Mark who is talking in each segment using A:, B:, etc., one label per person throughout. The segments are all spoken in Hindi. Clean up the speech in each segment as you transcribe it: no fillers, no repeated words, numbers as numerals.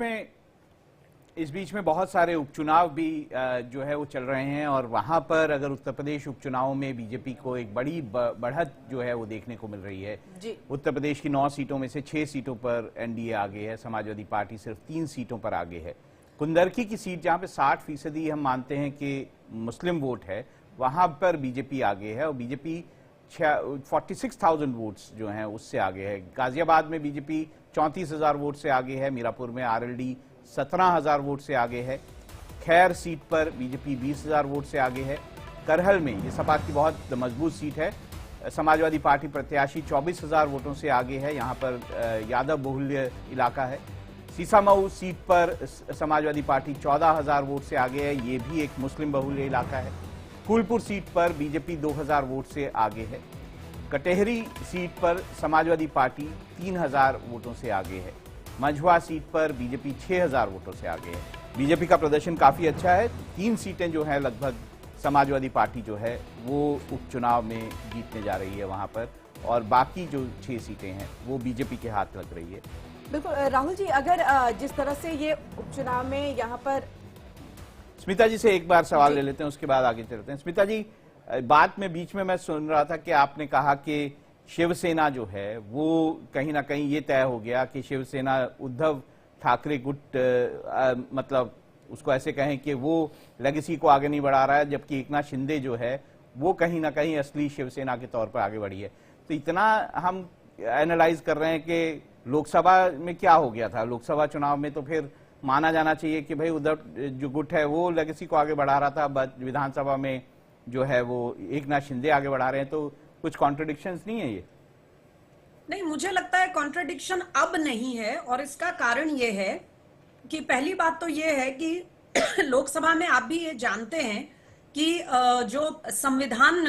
A: में इस बीच में बहुत सारे उपचुनाव भी जो है वो चल रहे हैं और वहां पर अगर उत्तर प्रदेश उपचुनाव में बीजेपी को एक बड़ी बढ़त जो है वो देखने को मिल रही है जी। उत्तर प्रदेश की 9 सीटों में से 6 सीटों पर एनडीए आगे है, समाजवादी पार्टी सिर्फ 3 सीटों पर आगे है। कुंदरकी की सीट जहां पे 60% हम मानते हैं कि मुस्लिम वोट है, वहां पर बीजेपी आगे है और बीजेपी 46,000 वोट्स जो हैं उससे आगे है। गाजियाबाद में बीजेपी 34,000 वोट से आगे है, मीरापुर में आरएलडी 17,000 वोट से आगे है, खैर सीट पर बीजेपी 20,000 वोट से आगे है, करहल में ये सपा की बहुत मजबूत सीट है, समाजवादी पार्टी प्रत्याशी 24,000 वोटों से आगे है, यहाँ पर यादव बहुल्य इलाका है। सीसामऊ सीट पर समाजवादी पार्टी 14,000 वोट से आगे है, ये भी एक मुस्लिम बहुल्य इलाका है। फूलपुर सीट पर बीजेपी 2,000 वोट से आगे है। कटेहरी सीट पर समाजवादी पार्टी 3,000 वोटों से आगे है। मझवा सीट पर बीजेपी 6,000 वोटों से आगे है। बीजेपी का प्रदर्शन काफी अच्छा है। 3 सीटें जो है लगभग समाजवादी पार्टी जो है वो उपचुनाव में जीतने जा रही है वहां पर, और बाकी जो 6 सीटें हैं वो बीजेपी के हाथ लग रही है।
B: बिल्कुल राहुल जी, अगर जिस तरह से ये उपचुनाव में यहाँ पर
A: स्मिता जी से एक बार सवाल ले लेते हैं, उसके बाद आगे चलते हैं। स्मिता जी, बात में बीच में मैं सुन रहा था कि आपने कहा कि शिवसेना जो है वो कहीं ना कहीं ये तय हो गया कि शिवसेना उद्धव ठाकरे गुट मतलब उसको ऐसे कहें कि वो लेगेसी को आगे नहीं बढ़ा रहा है, जबकि एकनाथ शिंदे जो है वो कहीं ना कहीं असली शिवसेना के तौर पर आगे बढ़ी है। तो इतना हम एनालाइज कर रहे हैं कि लोकसभा में क्या हो गया था, लोकसभा चुनाव में तो फिर माना जाना चाहिए कि भाई उद्धव जो गुट है वो लेगेसी को आगे बढ़ा रहा था, विधानसभा में जो है वो एकनाथ शिंदे आगे बढ़ा रहे हैं, तो कुछ कॉन्ट्रडिक्शंस नहीं है ये?
C: नहीं, मुझे लगता है कॉन्ट्रडिक्शन अब नहीं है, और इसका कारण ये है कि पहली बात तो ये है कि लोकसभा में आप भी ये जानते हैं कि जो संविधान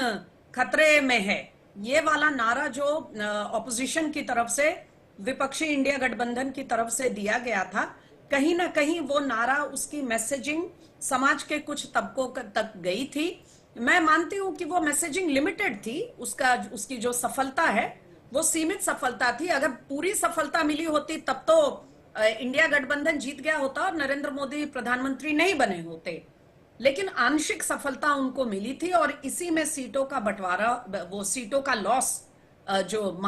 C: खतरे में है, ये वाला नारा जो ऑपोजिशन की तरफ से, विपक्षी इंडिया गठबंधन की तरफ से दिया गया था, कहीं ना कहीं वो नारा, उसकी मैसेजिंग समाज के कुछ तबकों तक गई थी। मैं मानती हूं कि वो मैसेजिंग लिमिटेड थी, उसकी जो सफलता है वो सीमित सफलता थी। अगर पूरी सफलता मिली होती तब तो इंडिया गठबंधन जीत गया होता और नरेंद्र मोदी प्रधानमंत्री नहीं बने होते, लेकिन आंशिक सफलता उनको मिली थी और इसी में सीटों का बंटवारा, वो सीटों का लॉस जो